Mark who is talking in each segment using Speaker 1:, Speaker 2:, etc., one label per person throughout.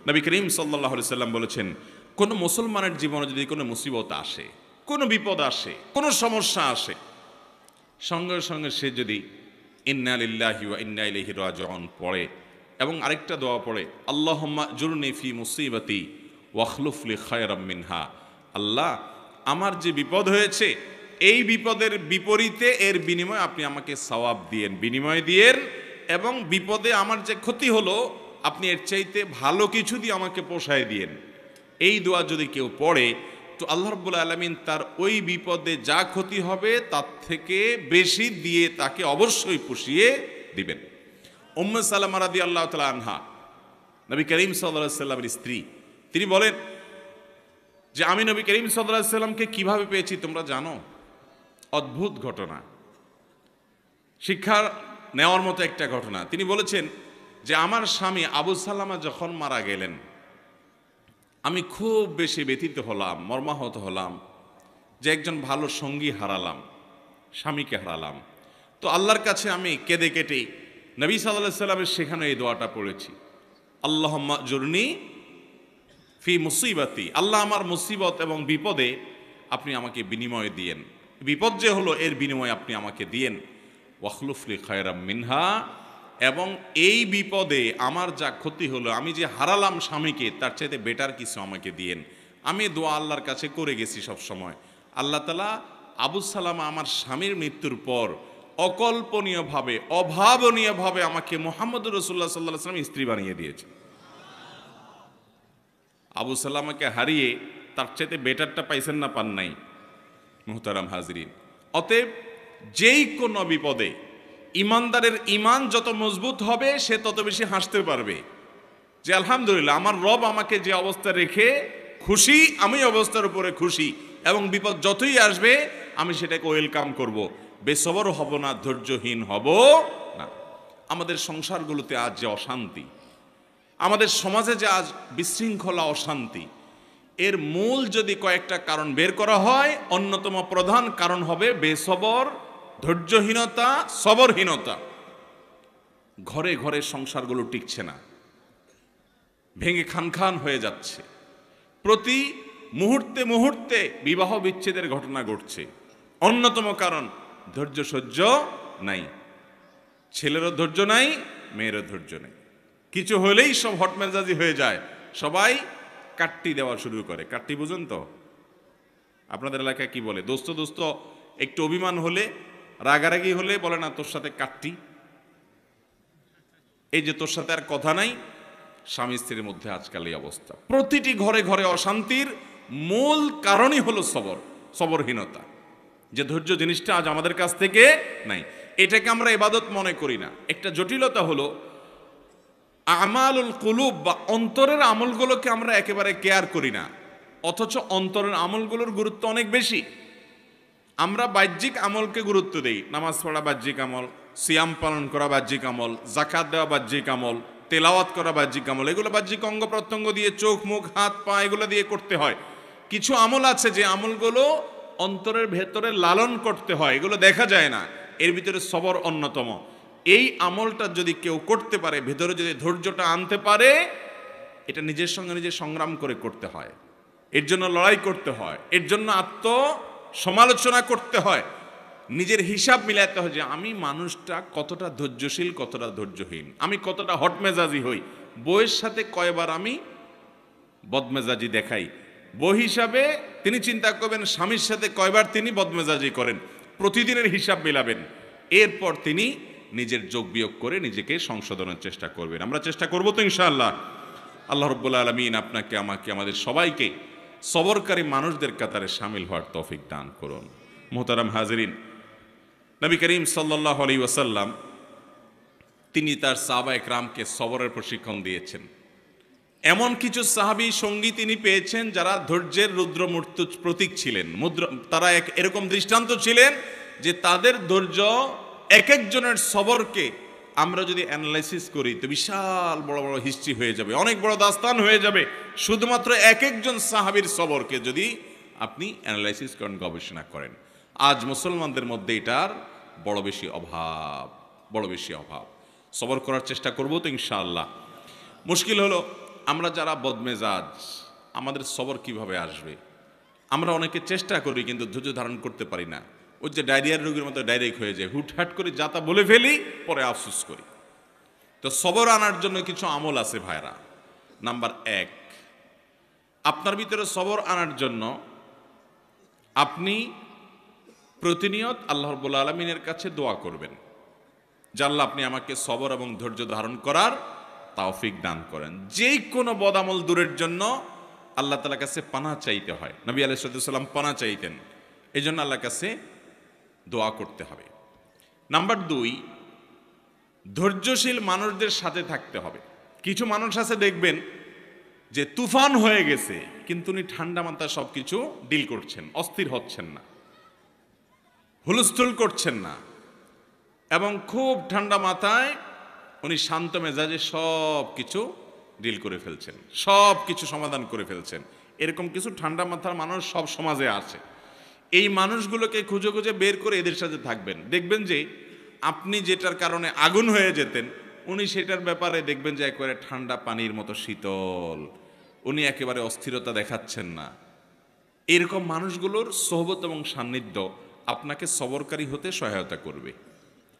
Speaker 1: নবী করিম সাল্লাল্লাহু আলাইহি সাল্লাম বলেছেন, কোনো মুসলমানের জীবনে যদি কোনো মুসিবত আসে, কোনো বিপদ আসে, কোনো সমস্যা আসে, সঙ্গে সঙ্গে সে যদি ইন্না লিল্লাহি ওয়া ইন্না ইলাইহি রাজিউন পড়ে এবং আরেকটা দোয়া পড়ে, আল্লাহুম্মা জুরনি ফি মুসিবাতি ওয়াখলুফ লি খায়রাম মিনহা, আল্লাহ আমার যে বিপদ হয়েছে এই বিপদের বিপরীতে এর বিনিময়ে আপনি আমাকে সওয়াব দিয়েন, বিনিময় দিয়েন, এবং বিপদে আমার যে ক্ষতি হলো আপনি এর চাইতে ভালো কিছু দিয়ে আমাকে পোষায় দিয়েন। এই দোয়া যদি কেউ পড়ে তো আল্লাহ রাব্বুল আলামিন তার ওই বিপদে যা ক্ষতি হবে তার থেকে বেশি দিয়ে তাকে অবশ্যই পুষিয়ে দিবেন। উম্মে সালামা রাদিয়াল্লাহু তাআলা আনহা, নবী করিম সাল্লাল্লাহু আলাইহি সাল্লামের স্ত্রী, তিনি বলেন যে আমি নবী করিম সাল্লাল্লাহু আলাইহি সাল্লামকে কিভাবে পেয়েছি তোমরা জানো? অদ্ভুত ঘটনা, শিক্ষা নেওয়ার মতো একটা ঘটনা। তিনি বলেছেন যে আমার স্বামী আবু সালামা যখন মারা গেলেন আমি খুব বেশি ব্যথিত হলাম, মর্মাহত হলাম যে একজন ভালো সঙ্গী হারালাম, স্বামীকে হারালাম। তো আল্লাহর কাছে আমি কেঁদে কেটে নবী সাল্লাল্লাহু আলাইহি সাল্লামের সেখানে এই দোয়াটা পড়েছি, আল্লাহুম্মা জুরনি ফি মুসিবাতি, আল্লাহ আমার মুসিবত এবং বিপদে আপনি আমাকে বিনিময় দিয়েন, বিপদ যে হলো এর বিনিময় আপনি আমাকে দিয়েন, ওয়াখলুফ লি খায়রাম মিনহা, এবং এই বিপদে আমার যা ক্ষতি হলো, আমি যে হারালাম স্বামীকে, তার চাইতে বেটার কিছু আমাকে দিয়েন। আমি দোয়া আল্লাহর কাছে করে গেছি সব সময়। আল্লাহ তাআলা আবু সালামা আমার স্বামীর মৃত্যুর পর অকল্পনীয়ভাবে, অভাবনীয়ভাবে আমাকে মুহাম্মদুর রাসূলুল্লাহ সাল্লাল্লাহু আলাইহি ওয়াসাল্লাম স্ত্রী বানিয়ে দিয়েছে। আবু সালামাকে হারিয়ে তার চাইতে বেটারটা পাইছেন না, পান নাই? মুহতারাম হাজরিন, অতএব যেই কোনো বিপদে ইমানদারের ইমান যত মজবুত হবে সে তত বেশি হাসতে পারবে যে আলহামদুলিল্লাহ আমার রব আমাকে যে অবস্থা রেখে খুশি, আমি অবস্থার উপরে খুশি, এবং বিপদ যতই আসবে আমি সেটাকে ওয়েলকাম করব, বেসবর হব না, ধৈর্যহীন হব না। আমাদের সংসারগুলোতে আজ যে অশান্তি, আমাদের সমাজে যে আজ বিশৃঙ্খলা, অশান্তি, এর মূল যদি কয়েকটা কারণ বের করা হয়, অন্যতম প্রধান কারণ হবে বেসবর, ধৈর্যহীনতা, সবরহীনতা। ঘরে ঘরে সংসারগুলো টিকছে না, ভেঙে খান হয়ে যাচ্ছে, প্রতি মুহূর্তে মুহূর্তে বিবাহ বিচ্ছেদের ঘটনা ঘটছে। অন্যতম কারণ ধৈর্য সহ্য নাই, ছেলেরও ধৈর্য নাই, মেয়েরও ধৈর্য নেই। কিছু হলেই সব হটমেজাজি হয়ে যায়, সবাই কাট্টি দেওয়া শুরু করে। কাট্টি বুঝুন তো? আপনাদের এলাকায় কি বলে? দোস্ত দোস্ত একটু অভিমান হলে, রাগারাগি হলে বলে না তোর সাথে কাট্টি, এই যে তোর সাথে আর কথা নাই। স্বামী স্ত্রীর মধ্যে আজকাল এই অবস্থা। প্রতিটি ঘরে ঘরে অশান্তির মূল কারণই হলো সবরহীনতা, যে ধৈর্য জিনিসটা আজ আমাদের কাছ থেকে নাই। এটাকে আমরা ইবাদত মনে করি না। একটা জটিলতা হলো আমালুল কুলুব বা অন্তরের আমলগুলোকে আমরা একেবারে কেয়ার করি না, অথচ অন্তরের আমলগুলোর গুরুত্ব অনেক বেশি। আমরা বাহ্যিক আমলকে গুরুত্ব দেই, নামাজ পড়া বাহ্যিক আমল, সিয়াম পালন করা বাহ্যিক আমল, যাকাত দেওয়া বাহ্যিক আমল, তেলাওয়াত করা বাহ্যিক আমল, এগুলো বাহ্যিক অঙ্গ প্রত্যঙ্গ দিয়ে, চোখ মুখ হাত পা এগুলো দিয়ে করতে হয়। কিছু আমল আছে যে আমলগুলো অন্তরের ভেতরে লালন করতে হয়, এগুলো দেখা যায় না। এর ভিতরে সবর অন্যতম। এই আমলটা যদি কেউ করতে পারে, ভেতরে যদি ধৈর্যটা আনতে পারে, এটা নিজের সঙ্গে নিজে সংগ্রাম করে করতে হয়, এর জন্য লড়াই করতে হয়, এর জন্য সমালোচনা করতে হয়, নিজের হিসাব মিলাতে হয় যে আমি মানুষটা কতটা ধৈর্যশীল, কতটা ধৈর্যহীন, আমি কতটা হটমেজাজি হই, বউয়ের সাথে কয়বার আমি বদমেজাজি দেখাই। বউ হিসাবে তিনি চিন্তা করবেন স্বামীর সাথে কয়বার তিনি বদমেজাজি করেন, প্রতিদিনের হিসাব মিলাবেন, এরপর তিনি নিজের যোগ বিয়োগ করে নিজেকে সংশোধনের চেষ্টা করবেন। আমরা চেষ্টা করব তো ইনশাআল্লাহ। আল্লাহ রাব্বুল আলামিন আপনাকে, আমাকে, আমাদের সবাইকে সবরকারী মানুষদের কাতারে শামিল হওয়ার তৌফিক দান করুন। মুহতারাম হাজিরিন, নবী করিম সাল্লাল্লাহু আলাইহি ওয়াসাল্লাম তিনি তার সাহাবা একরামকে সবরের প্রশিক্ষণ দিয়েছেন। এমন কিছু সাহাবী সঙ্গী তিনি পেয়েছেন যারা ধৈর্যের রুদ্রমূর্ত প্রতীক ছিলেন। তারা এরকম দৃষ্টান্ত ছিলেন যে তাদের ধৈর্য, এক একজনের সবরকে আমরা যদি অ্যানালাইসিস করি তো বিশাল বড় বড় হিস্ট্রি হয়ে যাবে, অনেক বড় দাস্তান হয়ে যাবে, শুধুমাত্র এক একজন সাহাবীর সবরকে যদি আপনি অ্যানালাইসিস করেন, গবেষণা করেন। আজ মুসলমানদের মধ্যে এটার বড় বেশি অভাব। সবর করার চেষ্টা করব তো ইনশাআল্লাহ। মুশকিল হলো আমরা যারা বদমেজাজ, আমাদের সবর কিভাবে আসবে? আমরা অনেকে চেষ্টা করি কিন্তু ধৈর্য ধারণ করতে পারি না। ওই যে ডায়রিয়ার রোগীর মতো ডাইরেক্ট হয়ে যায়, হুটহাট করে যা তা বলে ফেলি, পরে আফসোস করি। তো সবর আনার জন্য কিছু আমল আছে ভাইরা। নাম্বার 1, আপনার ভিতরে সবর আনার জন্য আপনি প্রতিনিয়ত আল্লাহ রাব্বুল আলামিনের কাছে দোয়া করবেন যে আল্লাহ আপনি আমাকে সবর এবং ধৈর্য ধারণ করার তৌফিক দান করেন। যে কোনো বদামল দূরের জন্য আল্লাহ তাআলার কাছে পানাহ চাইতে হয়। নবী আলাইহিস সালাম পানাহ চাইতেন, এই জন্য আল্লাহর কাছে দোয়া করতে হবে। নাম্বার 2, ধৈর্যশীল মানুষদের সাথে থাকতে হবে। কিছু মানুষ আছে দেখবেন যে তুফান হয়ে গেছে, কিন্তু উনি ঠান্ডা মাথায় সব কিছু ডিল করছেন, অস্থির হচ্ছেন না, হুলস্থুল করছেন না, এবং খুব ঠান্ডা মাথায় উনি শান্ত মেজাজে সব কিছু ডিল করে ফেলছেন, সব কিছু সমাধান করে ফেলছেন। এরকম কিছু ঠান্ডা মাথার মানুষ সব সমাজে আছে। এই মানুষগুলোকে খুঁজে খুঁজে বের করে এদের সাথে থাকবেন। দেখবেন যে আপনি যেটার কারণে আগুন হয়ে যেতেন, উনি সেটার ব্যাপারে দেখবেন যে একেবারে ঠান্ডা পানির মতো শীতল, উনি একেবারে অস্থিরতা দেখাচ্ছেন না। এরকম মানুষগুলোর সোহবত এবং সান্নিধ্য আপনাকে সবরকারী হতে সহায়তা করবে।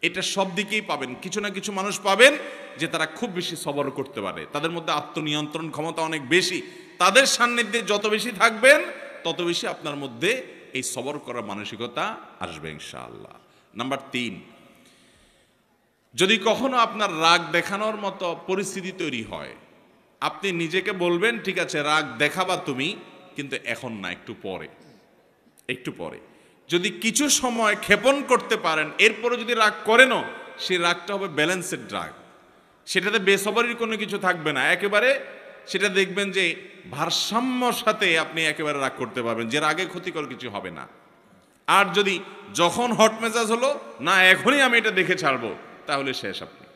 Speaker 1: এটা সব দিকেই পাবেন। কিছু না কিছু মানুষ পাবেন যে তারা খুব বেশি সবর করতে পারে, তাদের মধ্যে আত্মনিয়ন্ত্রণ ক্ষমতা অনেক বেশি। তাদের সান্নিধ্যে যত বেশি থাকবেন তত বেশি আপনার মধ্যে এই সবর করার মানসিকতা আসবে ইনশাআল্লাহ। নাম্বার 3, যদি কখনো আপনার রাগ দেখানোর মতো পরিস্থিতি তৈরি হয়, আপনি নিজেকে বলবেন ঠিক আছে রাগ দেখাবা তুমি, কিন্তু এখন না, একটু পরে, একটু পরে। যদি কিছু সময় ক্ষেপণ করতে পারেন, এরপরে যদি রাগ করেনও, সেই রাগটা হবে ব্যালেন্সেড রাগ, সেটাতে বেসবরির কোনো কিছু থাকবে না, একেবারে সেটা দেখবেন যে ভারসাম্যর সাথে আপনি একেবারে রাগ করতে পারবেন, যে রাগে ক্ষতিকর কিছু হবে না। আর যদি যখন হট মেজাজ হলো না এখনই আমি এটা দেখে ছাড়বো, তাহলে শেষ, আপনি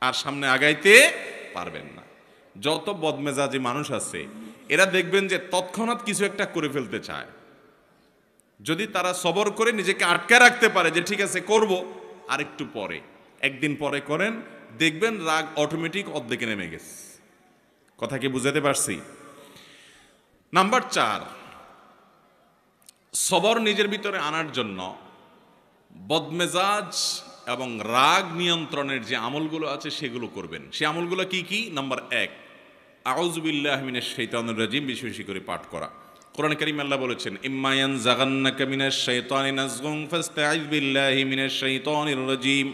Speaker 1: আর সামনে আগাইতে পারবেন না। যত বদমেজাজি মানুষ আছে এরা দেখবেন যে তৎক্ষণাৎ কিছু একটা করে ফেলতে চায়। যদি তারা সবর করে নিজেকে আটকে রাখতে পারে যে ঠিক আছে করব, আর একটু পরে, একদিন পরে করেন, দেখবেন রাগ অটোমেটিক অর্ধেকে নেমে গেছে। কথা কি বুঝাতে পারছি? নাম্বার 4, সবর নিজের ভিতরে আনার জন্য বদমেজাজ এবং রাগ নিয়ন্ত্রণের যে আমলগুলো আছে সেগুলো করবেন। সে আমলগুলো কি কি? নাম্বার 1, আউযু বিল্লাহি মিনাশ শাইতানির রাজিম, বেশি বেশি করে পাঠ করা। কোরআনে কারীমে আল্লাহ বলেছেন ইম্মা ইয়ানজাগান্নাকা মিনাশ শাইতানি নাযগুন ফাস্তাইয বিল্লাহি মিনাশ শাইতানির রাজিম।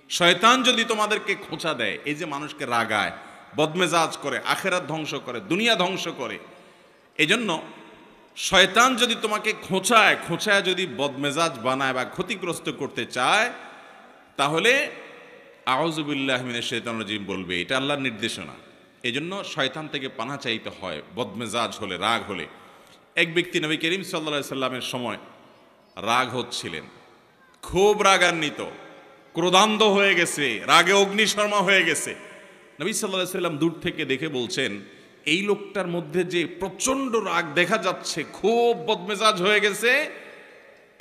Speaker 1: শয়তান যদি তোমাদেরকে খোঁচা দেয়, এই যে মানুষকে রাগায়, বদমেজাজ করে, আখিরাত ধ্বংস করে, দুনিয়া ধ্বংস করে, এজন্য শয়তান যদি তোমাকে খোঁচায় যদি বদমেজাজ বানায় বা ক্ষতিগ্রস্ত করতে চায়, তাহলে আউযু বিল্লাহি মিনাশ শাইতানির রাজিম বলবে। এটা আল্লাহর নির্দেশনা। এজন্য শয়তান থেকে পানাহ চাইতে হয় বদমেজাজ হলে, রাগ হলে। এক ব্যক্তি নবী করিম সাল্লাল্লাহু আলাইহি সাল্লামের সময় রাগ হচ্ছিলেন, খুব রাগান্বিত, ক্রোধান্ধ হয়ে গেছে, রাগে অগ্নিশর্মা হয়ে গেছে। নবী সাল্লাল্লাহু আলাইহি সাল্লাম দূর থেকে দেখে বলছেন এই লোকটার মধ্যে যে প্রচন্ড রাগ দেখা যাচ্ছে, খুব বদমেজাজ হয়ে গেছে,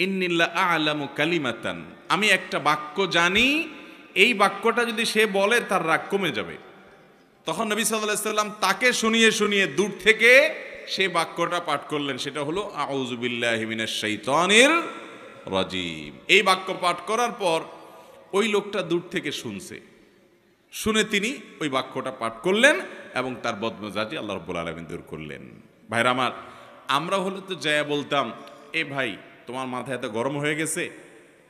Speaker 1: ইন্নিল্লা আ'লামু কালিমাতান, আমি একটা বাক্য জানি, এই বাক্যটা যদি সে বলে তার রাগ কমে যাবে। তখন নবী সাল্লাল্লাহু আলাইহি সাল্লাম তাকে শুনিয়ে শুনিয়ে দূর থেকে সে বাক্যটা পাঠ করলেন, সেটা হলো আউযু বিল্লাহি মিনাশ শাইতানির রাজিম। এই বাক্য পাঠ করার পর ওই লোকটা দূর থেকে শুনে তিনি ওই বাক্যটা পাঠ করলেন এবং তার বদমেজাজি আল্লাহ রাব্বুল আলামিন দূর করলেন। ভাইরা আমার, আমরা হলে তো যায় বলতাম এ ভাই তোমার মাথা এত গরম হয়ে গেছে,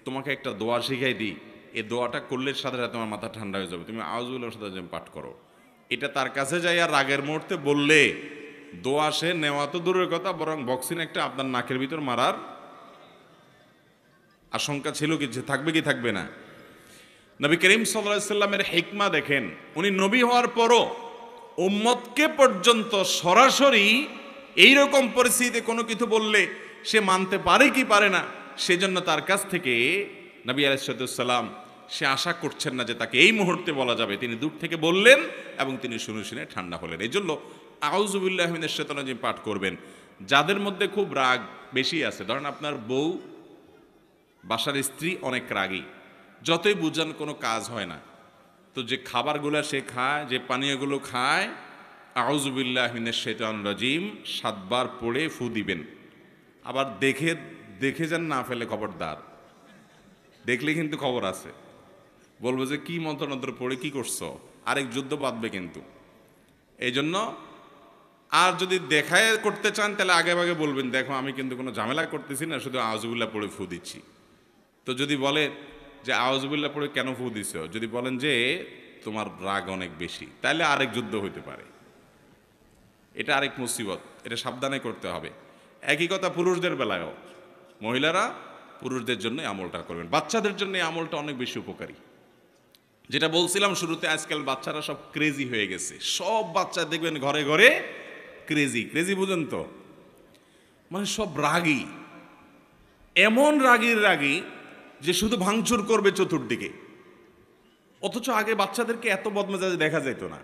Speaker 1: তোমাকে একটা দোয়া শিখাই দিই, এই দোয়াটা করলে সাথে সাথে তোমার মাথা ঠান্ডা হয়ে যাবে, তুমি আউযু বিল্লাহির সাথে পাঠ করো। এটা তার কাছে যাই আর রাগের মুহূর্তে বললে দোয়া সে নেওয়া তো দূরের কথা, বরং বক্সিন একটা আপনার নাকের ভিতর মারার আশঙ্কা ছিল, কিছু থাকবে কি থাকবে না। নবী করিম সাল্লাল্লাহু আলাইহি সাল্লামের হিকমা দেখেন, উনি নবী হওয়ার পরও উম্মতকে পর্যন্ত সরাসরি এইরকম পরিস্থিতিতে কোনো কিছু বললে সে মানতে পারে কি পারে না, সেজন্য তার কাছ থেকে নবী আলাইহিস সালাম সে আশা করছেন না যে তাকে এই মুহূর্তে বলা যাবে, তিনি দূর থেকে বললেন এবং তিনি শুনে শুনে ঠান্ডা হলেন। এই জন্য আউযু বিল্লাহি মিনাশ শাইতানির রাজিম পাঠ করবেন। যাদের মধ্যে খুব রাগ বেশি আছে, ধরেন আপনার বউ, বাসার স্ত্রী অনেক রাগী, যতই বুঝান কোনো কাজ হয় না, তো যে খাবারগুলো সে খায়, যে পানীয়গুলো খায়, আউযু বিল্লাহি মিনাশ শাইতানির রাজিম 7 বার পড়ে ফু দিবেন। আবার দেখে যেন না ফেলে, খবরদার। দেখলে কিন্তু খবর আছে, বলবো যে কি মন্ত্র পড়ে কি করছো, আরেক যুদ্ধ বাঁধবে কিন্তু। এই জন্য আর যদি দেখায় করতে চান তাহলে আগে আগে বলবেন, দেখো আমি কিন্তু কোনো ঝামেলা করতেছি না, শুধু আউযুবিল্লাহ পড়ে ফু দিচ্ছি। তো যদি বলে যে আউযুবিল্লাহ পড়ে কেন ফু দিছো, যদি বলেন যে তোমার রাগ অনেক বেশি, তাহলে আরেক যুদ্ধ হইতে পারে। এটা আরেক মুসিবত, এটা সাবধানে করতে হবে। একই কথা পুরুষদের বেলায়ও, মহিলারা পুরুষদের জন্য আমলটা করবেন। বাচ্চাদের জন্য এই আমলটা অনেক বেশি উপকারী। যেটা বলছিলাম শুরুতে, আজকাল বাচ্চারা সব ক্রেজি হয়ে গেছে। সব বাচ্চা দেখবেন ঘরে ঘরে ক্রেজি বুঝেন তো, মানে সব রাগী, এমন রাগী যে শুধু ভাঙচুর করবে চতুর্দিকে। অথচ আগে বাচ্চাদেরকে এত বদমেজাজে দেখা যেত না।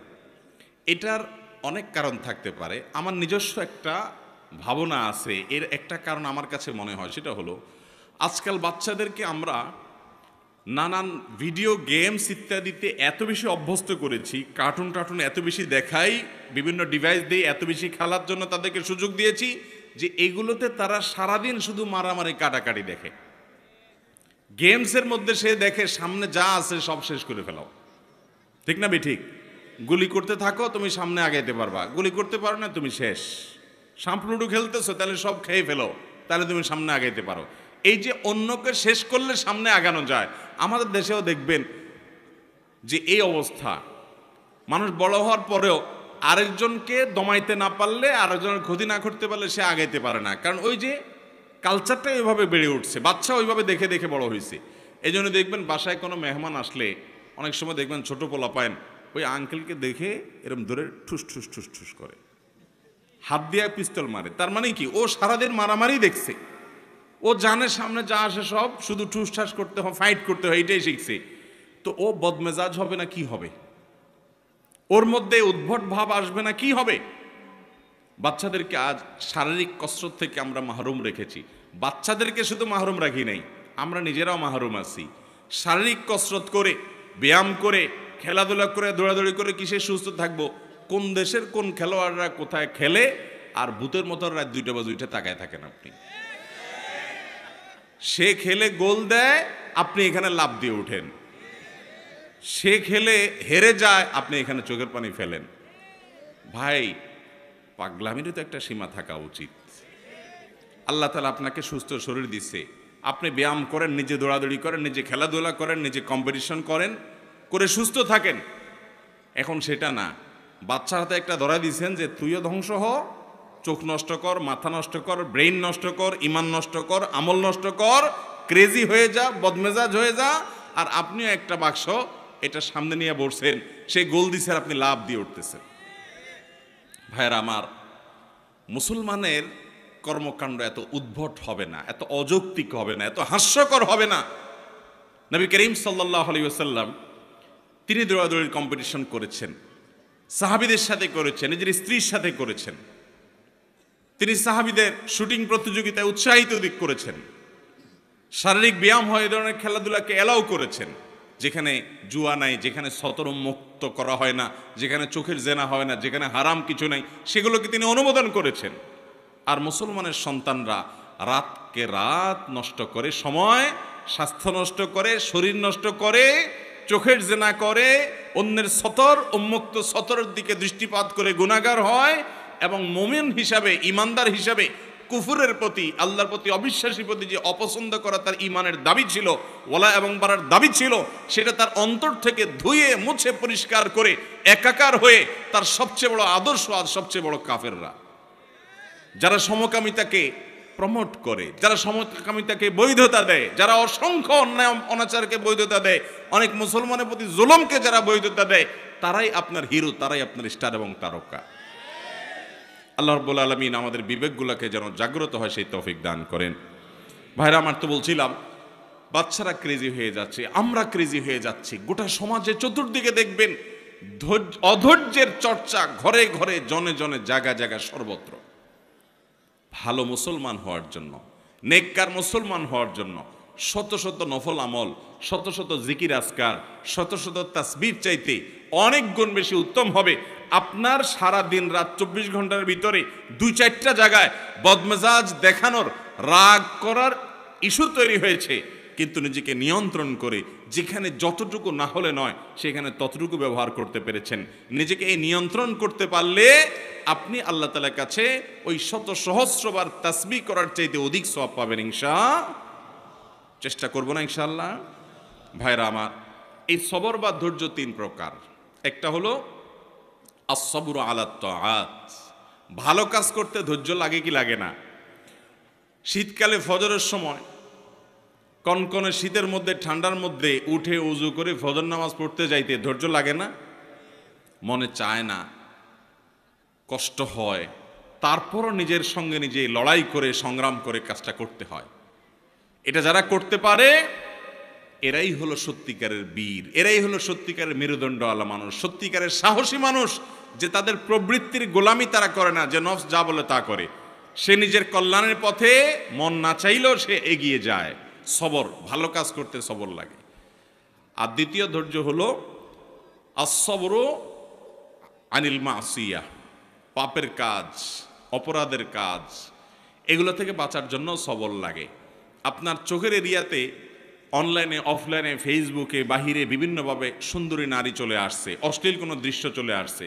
Speaker 1: এটার অনেক কারণ থাকতে পারে। আমার নিজস্ব একটা ভাবনা আছে। এর একটা কারণ আমার কাছে মনে হয়, সেটা হলো আজকাল বাচ্চাদেরকে আমরা নানান ভিডিও গেমস ইত্যাদিতে এত বেশি অভ্যস্ত করেছি, কার্টুন এত বেশি দেখাই, বিভিন্ন ডিভাইস দিয়ে এত বেশি খেলার জন্য তাদেরকে সুযোগ দিয়েছি যে এগুলোতে তারা সারাদিন শুধু মারামারি কাটাকাটি দেখে। গেমসের মধ্যে সে দেখে সামনে যা আছে সব শেষ করে ফেলাও, ঠিক না ঠিক? গুলি করতে থাকো, তুমি সামনে আগাইতে পারবা। গুলি করতে পারো না, তুমি শেষ। সাম্পলুডু খেলতেছো, তাহলে সব খেয়ে ফেলো, তাহলে তুমি সামনে আগাইতে পারো। এই যে অন্যকে শেষ করলে সামনে আগানো যায়, আমাদের দেশেও দেখবেন যে এই অবস্থা। মানুষ বড় হওয়ার পরেও আরেকজনকে দমাইতে না পারলে, আরেকজনের ক্ষতি না করতে পারলে সে আগাইতে পারে না। কারণ ওই যে কালচারটা ওইভাবে বেড়ে উঠছে, বাচ্চা ওইভাবে দেখে দেখে বড় হয়েছে। এই জন্য দেখবেন বাসায় কোনো মেহমান আসলে অনেক সময় দেখবেন ছোট পোলা পায়েন ওই আঙ্কেলকে দেখে এরকম ধরে ঠুস করে, হাত দিয়ে পিস্তল মারে। তার মানে কি, ও সারাদিন মারামারি দেখছে, ও জানে সামনে যা আসে সব শুধু ঠুসঠাস করতে হয়, ফাইট করতে হয়, এটাই শিখছে। তো ও বদমেজাজ হবে না কি হবে? ওর মধ্যে উদ্ভট ভাব আসবে না কি হবে? বাচ্চাদেরকে আজ শারীরিক কসরত থেকে আমরা মাহরুম রেখেছি। বাচ্চাদেরকে শুধু মাহরুম রাখি নাই, আমরা নিজেরাও মাহরুম আছি। শারীরিক কসরত করে, ব্যায়াম করে, খেলাধুলা করে, দৌড়াদৌড়ি করে কিসে সুস্থ থাকবো? কোন দেশের কোন খেলোয়াড়রা কোথায় খেলে, আর ভূতের মতো রাত 2টা বা 2টা তাকায় থাকেন আপনি। সে খেলে গোল দেয়, আপনি এখানে লাফ দিয়ে ওঠেন। সে খেলে হেরে যায়, আপনি এখানে চোখের পানি ফেলেন। ভাই, পাগলামিরও তো একটা সীমা থাকা উচিত। আল্লাহ তাআলা আপনাকে সুস্থ শরীর দিচ্ছে, আপনি ব্যায়াম করেন, নিজে দৌড়াদৌড়ি করেন, নিজে খেলাধুলা করেন, নিজে কম্পিটিশন করেন, করে সুস্থ থাকেন। এখন সেটা না, বাচ্চার হাতে একটা ধরা দিয়েছেন যে তুইও ধ্বংস হ, চোখ নষ্ট কর, মাথা নষ্ট কর, ব্রেইন নষ্ট কর, ইমান নষ্ট কর, আমল নষ্ট কর, ক্রেজি হয়ে যা, বদমেজাজ হয়ে যা। আর আপনিও একটা বাক্স এটা সামনে নিয়ে বসছেন, সে গোল দিছে আর আপনি লাভ দিয়ে উঠতেছেন। ভাইয়েরা আমার, মুসলমানের কর্মকাণ্ড এত উদ্ভট হবে না, এত অযৌক্তিক হবে না, এত হাস্যকর হবে না। নবী করিম সাল্লাল্লাহু আলাইহি ওয়াসাল্লাম তিনি দৌড়াদৌড়ির কম্পিটিশন করেছেন, সাহাবীদের সাথে করেছেন, নিজের স্ত্রীর সাথে করেছেন। তিনি সাহাবীদের শুটিং প্রতিযোগিতায় উৎসাহিত দিক করেছেন। শারীরিক ব্যায়াম হয় এই ধরনের খেলাধুলাকে এলাও করেছেন, যেখানে জুয়া নাই, যেখানে সতর মুক্ত করা হয় না, যেখানে চোখের জেনা হয় না, যেখানে হারাম কিছু নাই, সেগুলোকে তিনি অনুমোদন করেছেন। আর মুসলমানের সন্তানরা রাতকে রাত নষ্ট করে, সময় স্বাস্থ্য নষ্ট করে, শরীর নষ্ট করে, চোখের জেনা করে, অন্যের সতর উন্মুক্ত সতরের দিকে দৃষ্টিপাত করে গুনাহগার হয়। এবং মুমিন হিসাবে, ইমানদার হিসাবে কুফুরের প্রতি, আল্লাহর প্রতি অবিশ্বাসী প্রতি যে অপছন্দ করা তার ইমানের দাবি ছিল, ওয়ালা এবং বারার দাবি ছিল, সেটা তার অন্তর থেকে ধুয়ে মুছে পরিষ্কার করে একাকার হয়ে তার সবচেয়ে বড় আদর্শ আজ সবচেয়ে বড় কাফেররা, যারা সমকামিতাকে প্রমোট করে, যারা সমকামিতাকে বৈধতা দেয়, যারা অসংখ্য অন্যায় অনাচারকে বৈধতা দেয়, অনেক মুসলমানের প্রতি জুলুমকে যারা বৈধতা দেয়, তারাই আপনার হিরো, তারাই আপনার স্টার এবং তারকা। আল্লাহ রাব্বুল আলামিন আমাদের বিবেকগুলোকে যেন জাগ্রত হয় সেই তৌফিক দান করেন। ভাইরা আমার, তো বলছিলাম বাচ্চারা ক্রেজি হয়ে যাচ্ছে, আমরা ক্রেজি হয়ে যাচ্ছি। গোটা সমাজে চতুর্দিকে দেখবেন অধৈর্যের চর্চা, ঘরে ঘরে, জনে জনে, জায়গা জায়গা, সর্বত্র। ভালো মুসলমান হওয়ার জন্য, নেককার মুসলমান হওয়ার জন্য শত শত নফল আমল, শত শত জিকির আজকার, শত শত তাসবিহ চাইতে অনেক গুণ বেশি উত্তম হবে আপনার সারা দিন রাত 24 ঘন্টার ভিতরে 2-4টা জায়গায় বদমেজাজ দেখানোর, রাগ করার ইস্যু তৈরি হয়েছে, কিন্তু নিজেকে নিয়ন্ত্রণ করে যেখানে যতটুকু না হলে নয় সেখানে ততটুকু ব্যবহার করতে পেরেছেন। নিজেকে এই নিয়ন্ত্রণ করতে পারলে আপনি আল্লাহ তাআলার কাছে ওই শত সহস্রবার তাসবিহ করার চাইতে অধিক সওয়াব পাবেন চেষ্টা করব না ইনশাআল্লাহ। ভাইরা আমার, এই সবর বা ধৈর্য 3 প্রকার। একটা হলো আস-সাবরু আলা তাআত, ভালো কাজ করতে ধৈর্য লাগে কি লাগে না? শীতকালে ফজরের সময় কনকনে শীতের মধ্যে, ঠান্ডার মধ্যে উঠে উজু করে ফজর নামাজ পড়তে যাইতে ধৈর্য লাগে না? মনে চায় না, কষ্ট হয়, তারপরও নিজের সঙ্গে নিজে লড়াই করে সংগ্রাম করে কাজটা করতে হয়। এটা যারা করতে পারে এরাই হলো সত্যিকারের বীর, এরাই হলো সত্যিকারের মেরুদণ্ডওয়ালা মানুষ, সত্যিকারের সাহসী মানুষ, যে তাদের প্রবৃত্তির গোলামি তারা করে না, যে নফস যা বলে তা করে। সে নিজের কল্যাণের পথে মন না চাইলেও সে এগিয়ে যায়। সবর, ভালো কাজ করতে সবর লাগে। আর দ্বিতীয় ধৈর্য হলো আস-সাবরু আনিল মাসিয়া, পাপের কাজ, অপরাধের কাজ, এগুলো থেকে বাঁচার জন্য সবর লাগে। আপনার চোখের এরিয়াতে অনলাইনে, অফলাইনে, ফেসবুকে, বাহিরে বিভিন্নভাবে সুন্দরী নারী চলে আসছে, অশ্লীল কোনো দৃশ্য চলে আসছে।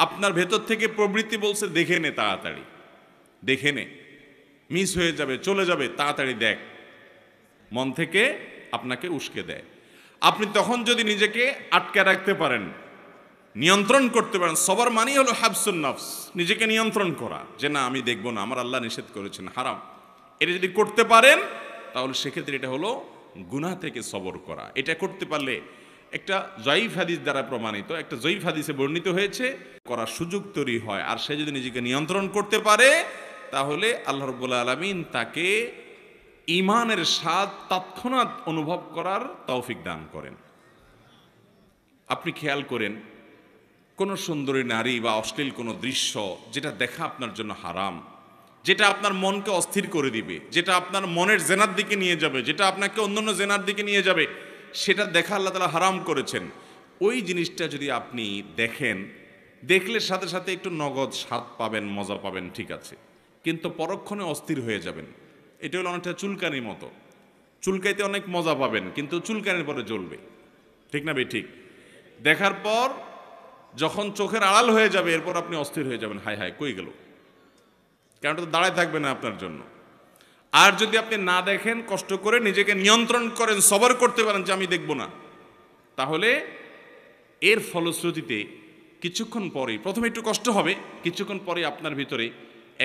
Speaker 1: আপনার ভেতর থেকে প্রবৃত্তি বলছে দেখে নে, তাড়াতাড়ি দেখে নে, মিস হয়ে যাবে, চলে যাবে, তাড়াতাড়ি দেখ। মন থেকে আপনাকে উস্কে দেয়। আপনি তখন যদি নিজেকে আটকে রাখতে পারেন, নিয়ন্ত্রণ করতে পারেন, সবার মানেই হলো হাবসুন নফস, নিজেকে নিয়ন্ত্রণ করা, যে না আমি দেখব না, আমার আল্লাহ নিষেধ করেছেন, হারাম। এটা যদি করতে পারেন তাহলে সেক্ষেত্রে এটা হলো গুনাহ থেকে সবর করা। এটা করতে পারলে একটা জয়ীফ হাদিস দ্বারা প্রমাণিত, একটা জয়ীফ হাদিসে বর্ণিত হয়েছে, করার সুযোগ তৈরি হয়। আর সে যদি নিজেকে নিয়ন্ত্রণ করতে পারে তাহলে আল্লাহ রাব্বুল আলামিন তাকে ঈমানের স্বাদ তৎক্ষণাৎ অনুভব করার তৌফিক দান করেন। আপনি খেয়াল করেন, কোনো সুন্দরী নারী বা অশ্লীল কোনো দৃশ্য যেটা দেখা আপনার জন্য হারাম, যেটা আপনার মনকে অস্থির করে দিবে, যেটা আপনার মনের জেনার দিকে নিয়ে যাবে, যেটা আপনাকে অন্যান্য জেনার দিকে নিয়ে যাবে, সেটা দেখা আল্লাহ তাআলা হারাম করেছেন। ওই জিনিসটা যদি আপনি দেখেন, দেখলে সাথে সাথে একটু নগদ স্বাদ পাবেন, মজা পাবেন, ঠিক আছে, কিন্তু পরক্ষণে অস্থির হয়ে যাবেন। এটা হলো অনেকটা চুলকানির মতো, চুলকাইতে অনেক মজা পাবেন কিন্তু চুলকানির পরে জ্বলবে, ঠিক না ভাই? ঠিক। দেখার পর যখন চোখের আড়াল হয়ে যাবে এরপর আপনি অস্থির হয়ে যাবেন, হায় হায় কই গেল, কারণ তো দাঁড়ায় থাকবে না আপনার জন্য। আর যদি আপনি না দেখেন, কষ্ট করে নিজেকে নিয়ন্ত্রণ করেন, সবর করতে পারেন যে আমি দেখব না, তাহলে এর ফলশ্রুতিতে কিছুক্ষণ পরেই, প্রথমে একটু কষ্ট হবে, কিছুক্ষণ পরে আপনার ভিতরে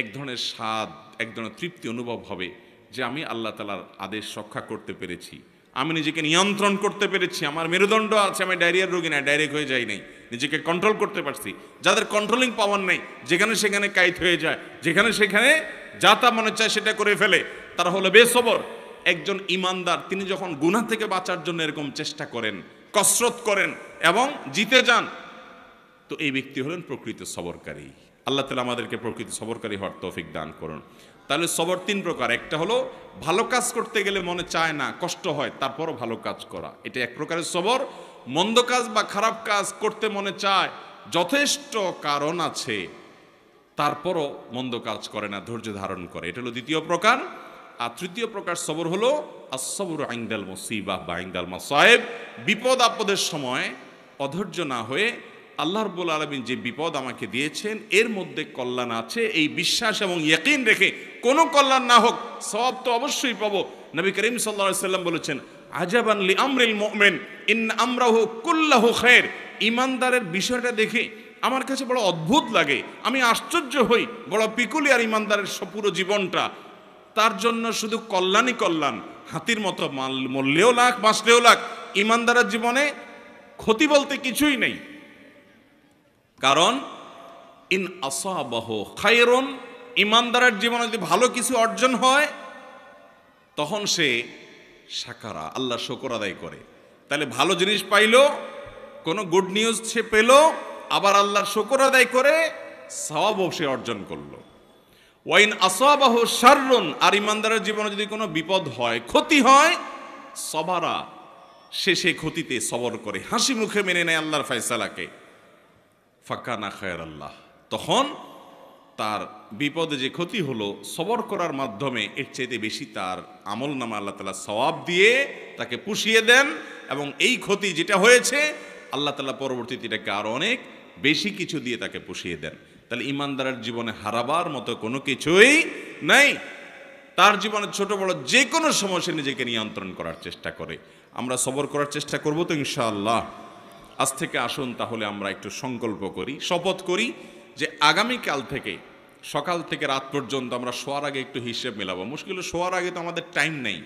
Speaker 1: এক ধরনের স্বাদ, এক ধরনের তৃপ্তি অনুভব হবে যে আমি আল্লাহ তাআলার আদেশ রক্ষা করতে পেরেছি, আমি নিজেকে নিয়ন্ত্রণ করতে পেরেছি, আমার মেরুদণ্ড আছে, আমি ডায়রিয়ার রোগী না, ডায়রেক্ট হয়ে যাই নাই, নিজেকে কন্ট্রোল করতে পারছি। যাদের কন্ট্রোলিং পাওয়ার নেই, যেখানে সেখানে কাইত হয়ে যায়, যেখানে সেখানে যা তা মনে চায় সেটা করে ফেলে, তারা হলো বেসবর। একজন ইমানদার তিনি যখন গুনাহ থেকে বাঁচার জন্য এরকম চেষ্টা করেন, কসরত করেন এবং জিতে যান, তো এই ব্যক্তি হলেন প্রকৃত সবরকারী। আল্লাহ তাআলা আমাদেরকে প্রকৃত সবরকারী হওয়ার তৌফিক দান করুন। তাহলে সবর 3 প্রকার। একটা হলো ভালো কাজ করতে গেলে মনে চায় না, কষ্ট হয়, তারপরও ভালো কাজ করা, এটা এক প্রকারের সবর। মন্দ কাজ বা খারাপ কাজ করতে মনে চায়, যথেষ্ট কারণ আছে, তারপরও মন্দ কাজ করে না, ধৈর্য ধারণ করে, এটা হলো দ্বিতীয় প্রকার। আর তৃতীয় প্রকার সবর হলো আস-সাবরু ইনদাল মুসিবাহ বা ইনদাল মাসায়েব, বিপদ আপদের সময় অধৈর্য না হয়ে আল্লাহ রাব্বুল আলামিন যে বিপদ আমাকে দিয়েছেন এর মধ্যে কল্যাণ আছে, এই বিশ্বাস এবং ইয়াকিন রেখে কোনো কল্যাণ না হোক সওয়াব তো অবশ্যই পাবো। নবী করিম সাল্লাল্লাহু আলাইহি সাল্লাম বলেছেন, আজাবান লি আমরিল মুমিন ইন আমরাহু কুল্লাহু খায়র। ইমানদারের বিষয়টা দেখে আমার কাছে বড় অদ্ভুত লাগে, আমি আশ্চর্য হই, বড় পিকুলিয়ার ইমানদারের পুরো জীবনটা, তার জন্য শুধু কল্যাণই কল্যাণ, হাতির মতো মরলেও লাখ, বাঁচলেও লাখ, ইমানদারের জীবনে ক্ষতি বলতে কিছুই নেই। কারণ ইন আসাবাহু খায়রুন, ইমানদারের জীবনে যদি ভালো কিছু অর্জন হয় তখন সে শাকারা, আল্লাহ শুকর আদায় করে। তাহলে ভালো জিনিস পাইলো, কোনো গুড নিউজ সে পেল, আবার আল্লাহর শুকর আদায় করে সওয়াবও সে অর্জন করলো। ওয়াইন আসাবাহু শাররুন, আর ইমানদারের জীবনে যদি কোনো বিপদ হয়, ক্ষতি হয়, সবারা, সে ক্ষতিতে সবর করে, হাসি মুখে মেনে নেয় আল্লাহর ফয়সালাকে। ফাকানা খায়রাল্লাহ, তখন তার বিপদে যে ক্ষতি হলো সবর করার মাধ্যমে এর চাইতে বেশি তার আমল নামা আল্লাহ তাআলা সওয়াব দিয়ে তাকে পুষিয়ে দেন, এবং এই ক্ষতি যেটা হয়েছে আল্লাহ তাআলা পরবর্তীতে এটাকে আরো অনেক বেশি কিছু দিয়ে তাকে পুষিয়ে দেন। তাহলে ইমানদারের জীবনে হারাবার মতো কোনো কিছুই নাই। তার জীবনে ছোট বড় যে কোনো সময় সে নিজেকে নিয়ন্ত্রণ করার চেষ্টা করে। আমরা সবর করার চেষ্টা করব তো ইনশাআল্লাহ। আজ থেকে আসুন তাহলে আমরা একটু সংকল্প করি, শপথ করি যে আগামীকাল থেকে সকাল থেকে রাত পর্যন্ত আমরা শোয়ার আগে একটু হিসেব মেলাবো। মুশকিল শোয়ার আগে তো আমাদের টাইম নেই,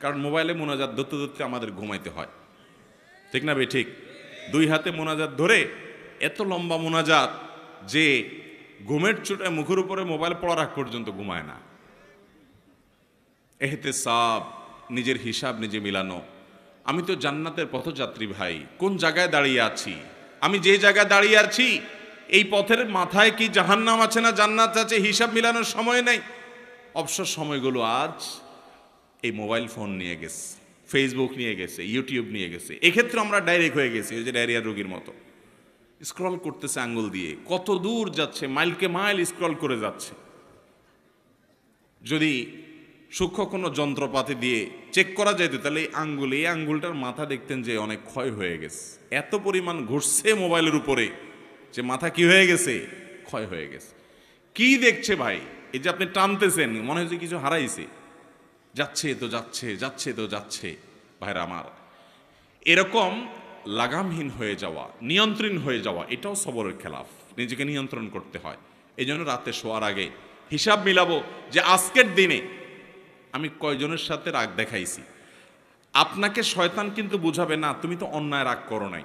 Speaker 1: কারণ মোবাইলে মোনাজাত ধরতে ধরতে আমাদের ঘুমাইতে হয়, ঠিক না ভাই? ঠিক। দুই হাতে মোনাজাত ধরে এত লম্বা মোনাজাত যে ঘুমের চোটায় মুখের উপরে মোবাইল পড়ার আগ পর্যন্ত ঘুমায় না। এহতেসাব, নিজের হিসাব নিজে মিলানো। আমি তো জান্নাতের পথযাত্রী ভাই, কোন জায়গায় দাঁড়িয়ে আছি? আমি যে জায়গায় দাঁড়িয়ে আছি এই পথের মাথায় কি জাহান্নাম আছে না জান্নাত আছে, হিসাব মিলানোর সময় নেই। অবসর সময়গুলো আজ এই মোবাইল ফোন নিয়ে গেছে, ফেসবুক নিয়ে গেছে, ইউটিউব নিয়ে গেছে। এক্ষেত্রে আমরা ডাইরেক্ট হয়ে গেছি ওই যে ডায়রিয়ার রোগীর মতো, স্ক্রল করতেছে আঙ্গুল দিয়ে, কত দূর যাচ্ছে, মাইলকে মাইল স্ক্রল করে যাচ্ছে। যদি সূক্ষ্ম কোনো যন্ত্রপাতি দিয়ে চেক করা যেত তাহলে এই আঙ্গুলটার মাথা দেখতেন যে অনেক ক্ষয় হয়ে গেছে। এত পরিমাণ ঘুরছে মোবাইলের উপরে যে মাথা কি হয়ে গেছে, ক্ষয় হয়ে গেছে। কি দেখছে ভাই? এই যে আপনি টানতেছেন, মনে হচ্ছে কিছু হারাইছে, যাচ্ছে তো যাচ্ছে, যাচ্ছে তো যাচ্ছে। ভাইরা আমার, এরকম লাগামহীন হয়ে যাওয়া, নিয়ন্ত্রণ হয়ে যাওয়া, এটাও সবরের খেলাফ। নিজেকে নিয়ন্ত্রণ করতে হয়। এই জন্য রাতে শোয়ার আগে হিসাব মিলাবো যে আজকের দিনে আমি কয়জনের সাথে রাগ দেখাইছি। আপনাকে শয়তান কিন্তু বুঝাবে না তুমি তো অন্যায় রাগ করো নাই,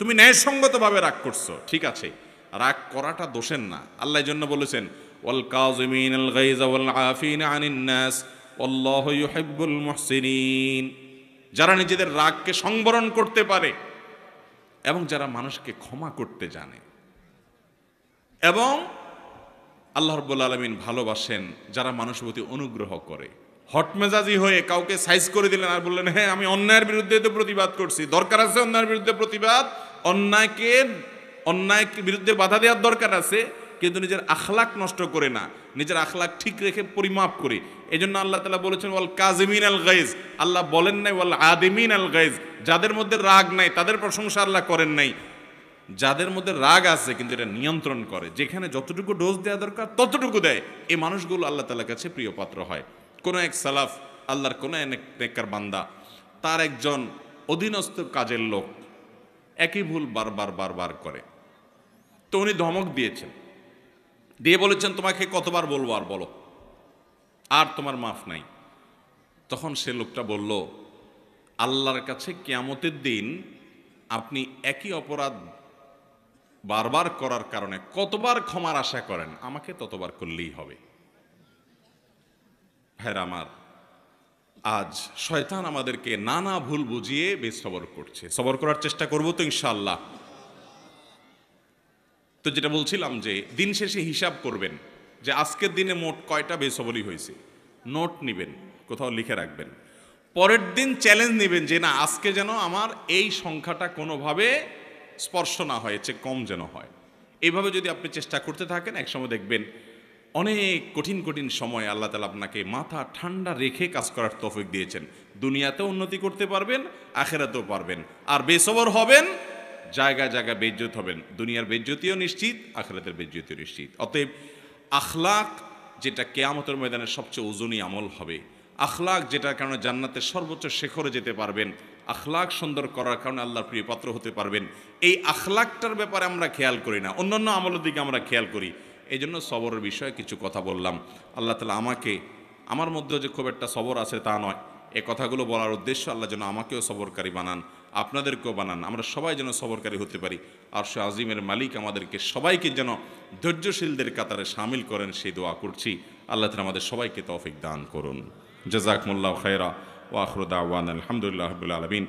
Speaker 1: তুমি ন্যায়সঙ্গতভাবে রাগ করছো, ঠিক আছে। রাগ করাটা দোষের না। আল্লাহ জন্য বলেছেন ওয়াল কাযিমিনাল গায়যা ওয়াল আফিনা আনিন নাস আল্লাহু ইউহিব্বুল মুহসিনিন। যারা নিজেদের রাগকে সংবরণ করতে পারে এবং যারা মানুষকে ক্ষমা করতে জানে, এবং আল্লাহ রাব্বুল আলামিন ভালোবাসেন যারা মানুষের প্রতি অনুগ্রহ করে। হটমেজাজি হয়ে কাউকে সাইজ করে দিলেন আর বললেন হ্যাঁ আমি অন্যায়ের বিরুদ্ধে তো প্রতিবাদ করছি, দরকার আছে অন্যায়ের বিরুদ্ধে প্রতিবাদ, অন্যায়কে বিরুদ্ধে বাধা দেওয়ার দরকার আছে, কিন্তু নিজের আখলাক নষ্ট করে না, নিজের আখলাক ঠিক রেখে পরিমাপ করে। এই জন্য আল্লাহ তাআলা বলেছেন ওয়াল কাযিমিন আল গায়জ। আল্লাহ বলেন নাই ওয়াল আদিমিন আল গায়জ, যাদের মধ্যে রাগ নাই তাদের প্রশংসা আল্লাহ করেন নাই। যাদের মধ্যে রাগ আছে কিন্তু এটা নিয়ন্ত্রণ করে, যেখানে যতটুকু ডোজ দেওয়া দরকার ততটুকু দেয়, এই মানুষগুলো আল্লাহ তাআলার কাছে প্রিয় পাত্র হয়। কোনো এক সালাফ, আল্লাহর কোনো এক নেককার বান্দা, তার একজন অধীনস্থ কাজের লোক একই ভুল বারবার করে, তো উনি ধমক দিয়েছেন, দিয়ে বলেছেন তোমাকে কতবার বলবো আর বলো, আর তোমার মাফ নাই। তখন সে লোকটা বলল আল্লাহর কাছে কিয়ামতের দিন আপনি একই অপরাধ বারবার করার কারণে কতবার ক্ষমার আশা করেন, আমাকে ততবার করলেই হবে। ভাইরা আমার, আজ শয়তান আমাদেরকে নানা ভুল বুঝিয়ে বেসবর করছে। সবর করার চেষ্টা করবো তো ইনশাআল্লাহ। তো যেটা বলছিলাম যে দিন শেষে হিসাব করবেন যে আজকের দিনে মোট কয়টা বেসবরি হয়েছে, নোট নেবেন, কোথাও লিখে রাখবেন। পরের দিন চ্যালেঞ্জ নেবেন যে না আজকে যেন আমার এই সংখ্যাটা কোনোভাবে স্পর্শ না হয়েছে, কম যেন হয়। এইভাবে যদি আপনি চেষ্টা করতে থাকেন, একসময় দেখবেন অনেক কঠিন কঠিন সময় আল্লাহ তাআলা আপনাকে মাথা ঠান্ডা রেখে কাজ করার তৌফিক দিয়েছেন। দুনিয়াতেও উন্নতি করতে পারবেন, আখিরাতেও পারবেন। আর বেসবর হবেন, জায়গায় জায়গায় বেইজ্জত হবেন। দুনিয়ার বেইজ্জতিও নিশ্চিত, আখিরাতের বেইজ্জতিও নিশ্চিত। অতএব আখলাক যেটা কিয়ামতের ময়দানে সবচেয়ে ওজনী আমল হবে, আখলাক যেটার কারণে জান্নাতের সর্বোচ্চ শিখরে যেতে পারবেন, আখলাক সুন্দর করার কারণে আল্লাহর প্রিয় পাত্র হতে পারবেন, এই আখলাকটার ব্যাপারে আমরা খেয়াল করি না, অন্যান্য আমলের দিকে আমরা খেয়াল করি। এই জন্য সবরের বিষয়ে কিছু কথা বললাম। আল্লাহ তাআলা আমাকে, আমার মধ্যেও যে খুব একটা সবর আছে তা নয়, এ কথাগুলো বলার উদ্দেশ্য আল্লাহ যেন আমাকেও সবরকারী বানান, আপনাদেরকেও বানান, আমরা সবাই যেন সবরকারী হতে পারি। আরশ আজিমের মালিক আমাদেরকে সবাইকে যেন ধৈর্যশীলদের কাতারে শামিল করেন, সেই দোয়া করছি। আল্লাহ তাআলা আমাদের সবাইকে তৌফিক দান করুন। জাযাকুমুল্লাহু খায়রা ওয়া আখিরু দাওয়ানা আলহামদুলিল্লাহি রাব্বিল আলামিন।